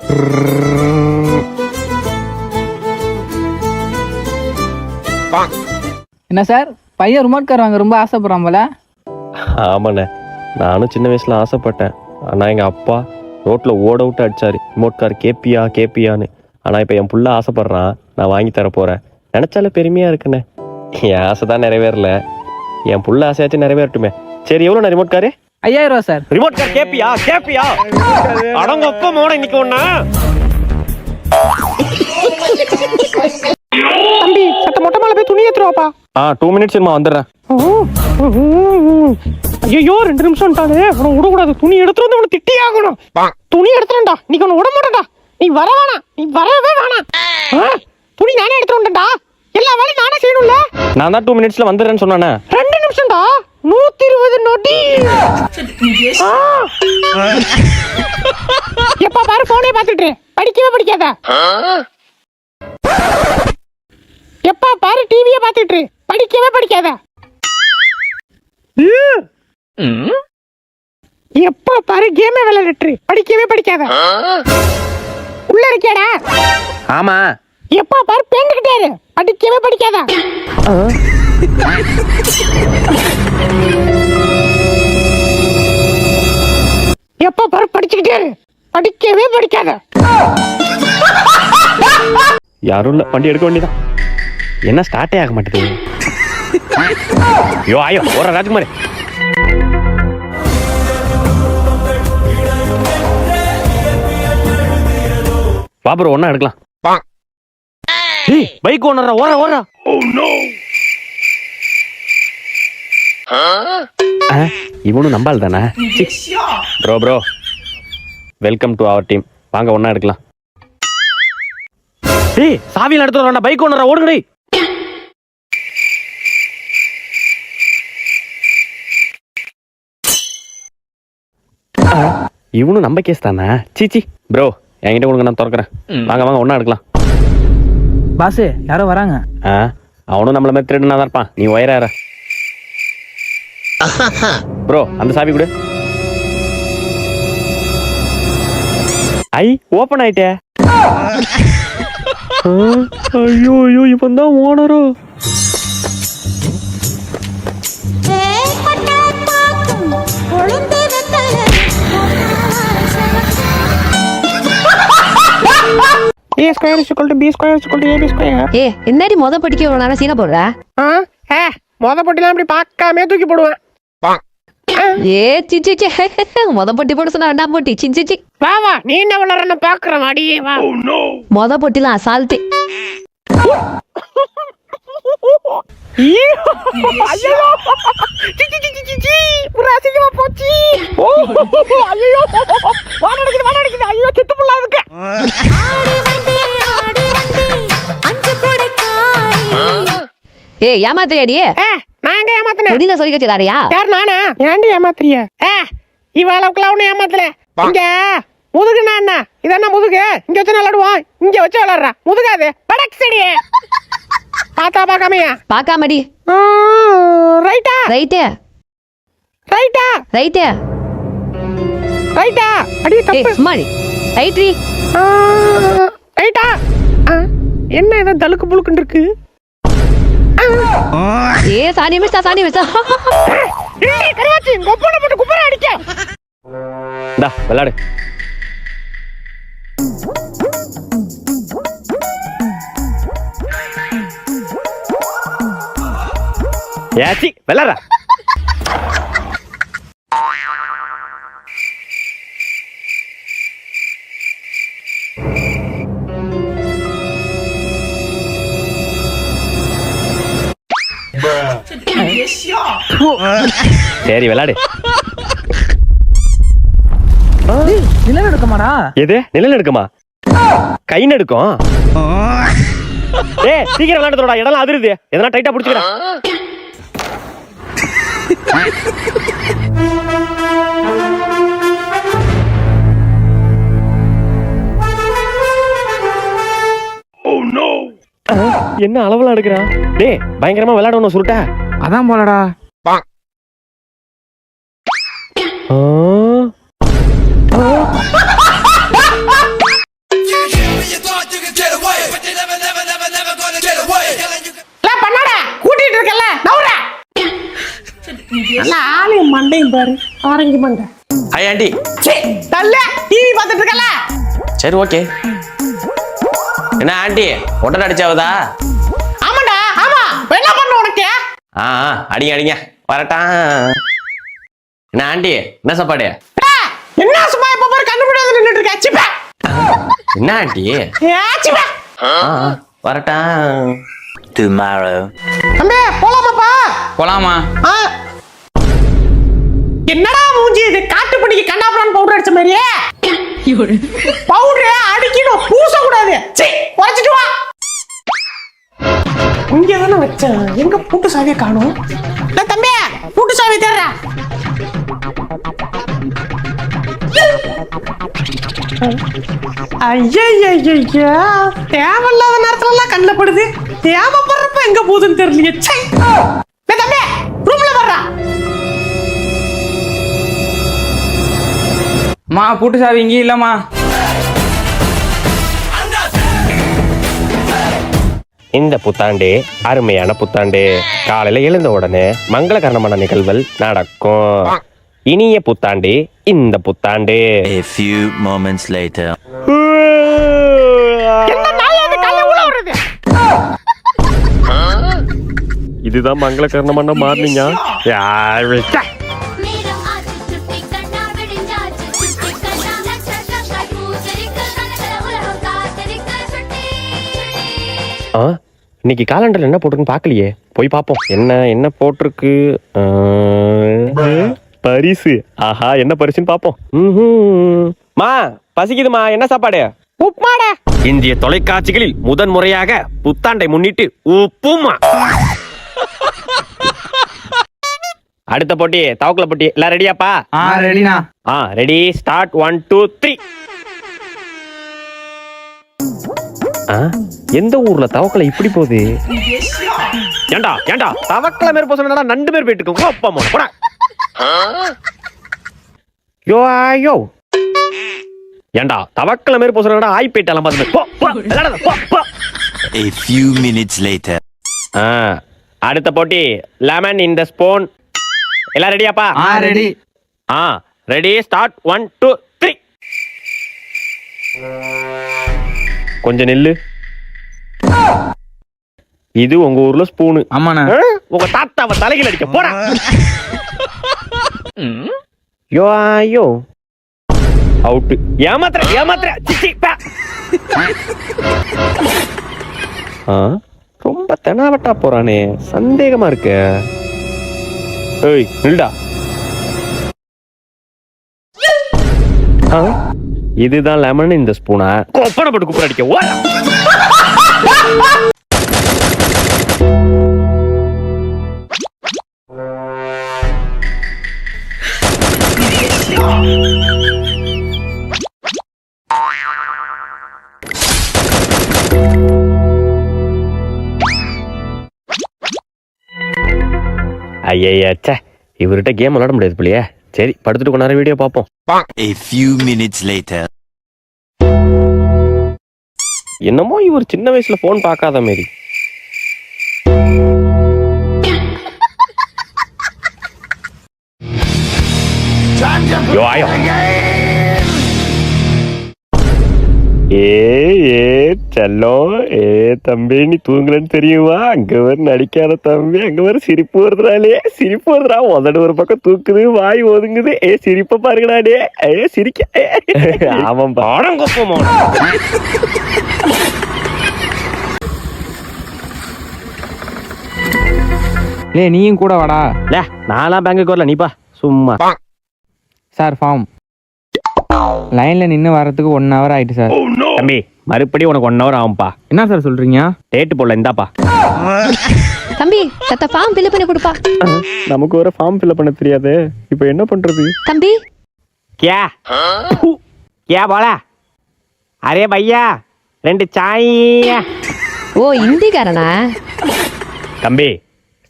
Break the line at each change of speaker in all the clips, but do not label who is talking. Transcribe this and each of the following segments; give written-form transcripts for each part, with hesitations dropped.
என்ன சார் பையன் remote car வாங்க ரொம்ப ஆசைப்படுறான் போல.
ஆமாண்ணே, நானும் சின்ன வயசுல ஆசைப்பட்டேன். ஆனால் எங்கள் அப்பா ரோட்டில் ஓட விட்டு அடிச்சாரு, ரிமோட் கார் கேப்பியா கேப்பியான்னு. ஆனால் இப்போ என் புள்ள ஆசைப்படுறான், நான் வாங்கி தர போகிறேன். நினச்சாலே பெருமையாக இருக்குண்ணே. என் ஆசை தான் நிறைவேறல, என் புள்ள ஆசையாச்சும் நிறைவேறட்டுமே. சரி, எவ்வளோ ரிமோட் காரு?
5000 ரூபா சார்.
ரிமோட் கார் கேப்பியா கேப்பியா அடங்க ஒப்ப மோட இன்னைக்கு ஒண்ணா.
தம்பி சத்த மொட்டை மேல போய் துணி எடுத்துருவாப்பா.
2 minutes இருமா, வந்துடுறேன்.
ஐயோ 2 நிமிஷம்ட்டாலே உன விடக்கூடாது. துணி எடுத்துட்டு வந்து உன திட்டி ஆகணும். துணி எடுத்துறேன்டா, நீ உன விட மாட்டேன்டா. நீ வர வேணாம், நீ வரவே வேணாம். துணி நானே எடுத்துட்டு வந்துட்டா, எல்லா வேலையும் நானே செய்யணும்ல.
நான் தான் 2 minutesல வந்துடுறேன்னு சொன்னானே.
2 நிமிஷம்டா, 120 நோட்டி. எப்ப பாரு போனே பாத்துட்டு படிக்கவே படிக்காத. எப்ப பாரு டிவியே பாத்துட்டு படிக்கவே படிக்காத. எப்ப பாரு கேமே விளையாடிட்டு படிக்கவே படிக்காத. உள்ள இருக்கியாடா?
ஆமா.
எப்ப பாரு பேண்டுகிட்டே படிக்கவே படிக்காத. எப்ப பாரு படிச்சுக்கிட்டே படிக்கவே படிக்காத.
யாரும் இல்ல, வண்டி எடுக்க வேண்டியதான். என்ன ஸ்டார்ட்டே ஆக மாட்டேது. ஐயோ ஐயோ ஓர ராஜ்குமாரி. பாபுரம் ஒன்னா எடுக்கலாம். பைக் ஓனரா ஓர ஓர. இவனும் நம்பால் தானே. Bro bro, welcome to our team. வாங்க ஒன்னா எடுக்கலாம். சாவியில் எடுத்து வரா, பைக் ஓனரா ஓடுங்கடி. இவனும் நம்ம கேஸ் தானே. சீச்சி ப்ரோ, என்கிட்ட கொடுங்க, நான் திறக்கிறேன். வாங்க வாங்க ஒன்னா எடுக்கலாம்.
பாஸ் யாரோ வராங்க.
அவனும் நம்மள மாதிரி திருடுனா தான் இருப்பான். நீ ஒயராற ப்ரோ, அந்த சாவி கொடு. ஐ ஓபன் ஆயிட்டே. ஐயோ ஐயோ, இப்ப தான் ஓனரோ.
A square is equal to B square is equal to AB square.
என்னடி மொத படிக்க இவ்வளவு நேரம் சீன போடுற?
மொத பட்டிலாம் அப்படி பார்க்காம தூக்கி போடுவேன்.
சிச்சி மொத பொட்டி போட சொன்னா 2ஆம் பொட்டி. சிச்சி
வா வா, நீ என்ன வளரன்னு பாக்குறேன். அடியே வா.
மொத பொட்டிலாம் அசால்ட்டு.
ஐயோ சிச்சி சிச்சி சிச்சி புரா அசிங்கமா போச்சு. ஐயோ வாட அடிக்குது. ஐயோ செத்து புள்ள இருக்கு.
ஏமாத்திரியாடி?
நான் எங்க ஏமாத்தினேன்?
வெளியில சொல்லி வச்சுதாரியா?
யார் நானா? ஏன்டி ஏமாத்திரிய? இவ அளவுக்குலாம் ஒண்ணு ஏமாத்தல. இங்க முதுகு நான் என்ன இதென்ன முதுகு? இங்க வச்சு விளையாடுவோம், இங்க வச்சு விளையாடுற முதுகாது படக் செடி. பாத்தா பாக்காமையா?
பாக்காமடி.
ரைட்டா
ரைட்டே
ரைட்டா
ரைட்டே
ரைட்டா. அடி தப்பு.
சும்மாடி ரைட்ரி.
ரைட்டா. என்ன ஏதோ தலுக்கு புழுக்குன்னு இருக்கு.
சாணி மிஸ்டா சாணி மிஸ்டா.
கரியாச்சி கொப்பன போட்டு குப்பர அடிக்க.
டா விளையாடு. ஏச்சி விளையாடுற. சரி விளையாடு.
நிலம் எடுக்கமாடா?
எது நிழல் எடுக்குமா? கை நடுக்கும். சீக்கிரம் விளையாடுறோட, இடம்லாம் அதிருது. எதனா டைட்டா பிடிச்சுக்கிறேன். என்ன அளவுல எடுக்கிறான்? பயங்கரமா விளையாடணும் சுருட்ட.
அதான் போலடா.
பாரு ஆரஞ்சு மண்டை.
Hi aunty.
தள்ள டிவி பார்த்துட்டு இருக்கல.
சரி ஓகே. என்ன ஆண்டி ஒட்டடை அடிச்சாவதா?
ஆமாடா ஆமா. என்ன பண்ண உனக்கு?
அடிங்க அடிங்க வரட்டா. என்ன ஆண்டி என்ன சாப்பாடு?
என்ன சும்மா இப்ப பாரு கண்டுபிடிச்சு நின்னுட்டு இருக்க. சிப்பா.
என்ன ஆண்டி?
சிப்பா.
வரட்டா.
Tomorrow.
அம்மே போலாமாப்பா?
போலாமா?
என்னடா மூஞ்சி இது? காட்டுப்படிக்கு கண்ணாபுரான் பவுடர் அடிச்ச மாதிரியே. பவுடர் அடிக்கணும் பூச கூடாது. சீ உடைச்சிட்டு வா. இங்க தானே வச்சேன். எங்க பூட்டு சாவியை காணோம்? தம்பி பூட்டு சாவி தேடுறா. ஐயா தேவையில்லாத நேரத்துல எல்லாம் கண்ணில் படுது. தேவைப்படுறப்ப எங்க போகுதுன்னு தெரியலையே. தம்பி ரூம்ல வர்றா.
மா பூட்டு சாவி இங்கே இல்லம்மா.
இந்த புத்தாண்டு அருமையான புத்தாண்டு. காலையில எழுந்த உடனே மங்களகரமான நிகழ்வுகள் நடக்கும். இனிய புத்தாண்டு இந்த புத்தாண்டு.
A few moments later.
இதுதான் மங்களகரணமான மார்னிங்கா? இன்னைக்கு காலண்டர்ல என்ன போட்டிருக்குன்னு பார்க்கலையே, போய் பார்ப்போம். என்ன போட்டிருக்கு? பரிசு. ஆஹா என்ன பரிசுன்னு பார்ப்போம். மா பசிக்குதுமா, என்ன சாப்பாடு?
உப்மாடா.
இந்திய தொலைக்காட்சிகளில் முதன் முறையாக புத்தாண்டை முன்னிட்டு உப்புமா. அடுத்த போட்டி தவக்கல போட்டி. எல்லாம் ரெடியாப்பா?
ரெடினா.
Ready start. 1 2 3. எந்த ஊர்ல தவக்கலை இப்படி போகுது? ஏண்டா ஏண்டா தவக்கலை மேல போசனடா நண்டு பேர் போயிட்டு இருக்கு. அப்பா அம்மா போடா. யோ ஐயோ ஏண்டா தவக்கலை மேல போசனடா ஆய் போயிட்டால பாத்து. போ போ விளையாடாத போ போ.
A few minutes later.
அடுத்த போட்டி லெமன் இன் தி ஸ்பூன். எல்லாம் ரெடியாப்பா?
ரெடி.
Ready start. 1 2 3. கொஞ்சம் நெல்லு. இது உங்க ஊர்ல ஸ்பூனு.
ஆமாண்ணா.
உங்க தாத்தாவை தலையில் அடிக்க போறா. யோ ஐயோ அவுட். ஏமாத்திர சிச்சி பா. ரொம்ப தெனாவட்டா போறானே, சந்தேகமா இருக்கு. ஏய் நில்டா. இதுதான் லெமன் இந்த ஸ்பூனா? கொப்பனை போட்டு குப்பர் அடிக்க ஓட. ஐயா இவர்கிட்ட கேம் விளையாட முடியாது பிள்ளையா. சரி படுத்துட்டு கொஞ்ச நேரம் வீடியோ பார்ப்போம்.
A few minutes later.
என்னமோ இவர் சின்ன வயசுல போன் பார்க்காத மாதிரி. யோ ஆயோ. செல்லம் தம்பி நீ தூங்கலன்னு தெரியுமா? அங்க வர நடிக்காத தம்பி, அங்க வர சிரிப்பு வருதுறாளே, சிரிப்பு வருதுடா. உதடு ஒரு பக்கம் தூக்குது, வாய் ஒதுங்குது. சிரிப்ப பாருங்கடா. சிரிக்க. அவன் பாடம் கொப்பமா.
நீயும் கூட வாடா.
நான்லாம் பேங்குக்கு வரல, நீப்பா சும்மா.
சார் ஃபார்ம் லைன்ல நின்று வர்றதுக்கு 1 hour ஆயிட்டு சார்.
தம்பி மறுபடியும் உனக்கு 1 hour ஆகும்பா.
என்ன சார் சொல்றீங்க?
டேட்டு போடல, இந்தாப்பா.
தம்பி தத்த ஃபார்ம் ஃபில் பண்ணி கொடுப்பா.
நமக்கு ஒரு ஃபார்ம் ஃபில் பண்ண தெரியாது, இப்போ என்ன பண்றது?
தம்பி
क्या क्या बोला? अरे भैया 2 चाय.
ஓ இந்திக்காரனா?
தம்பி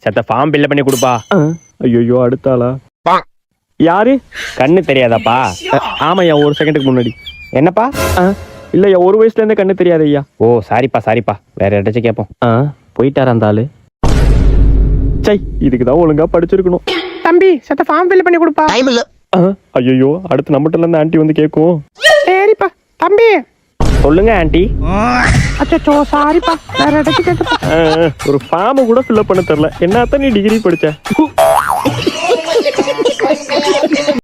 சத்த ஃபார்ம் ஃபில் பண்ணி கொடுப்பா. ஐயோ அடுத்தாளா? யாரு? கண்ணு தெரியாதாப்பா? ஆமாய்யா, 1 செகண்டுக்கு முன்னாடி. என்னப்பா? இல்லையா, 1 வயசுல இருந்தே கண்ணு தெரியாது ஐயா. ஓ சாரிப்பா, வேற யாராச்சும் கேட்போம். போயிட்டாரா அந்த ஆளு? சை, இதுக்குதான் ஒழுங்கா படிச்சிருக்கணும்.
தம்பி சத்த ஃபார்ம் ஃபில் பண்ணி கொடுப்பா.
ஐயோ அடுத்து நம்மகிட்ட இருந்து ஆண்டி வந்து கேட்கும்.
சரிப்பா. தம்பி
சொல்லுங்க ஆண்டி.
அச்சோ சாரிப்பா, வேற இடத்துக்கு கேட்டுப்பா.
ஒரு ஃபார்ம் கூட ஃபில்அப் பண்ண தெரியல. என்னத்தான் நீ டிகிரி படிச்ச?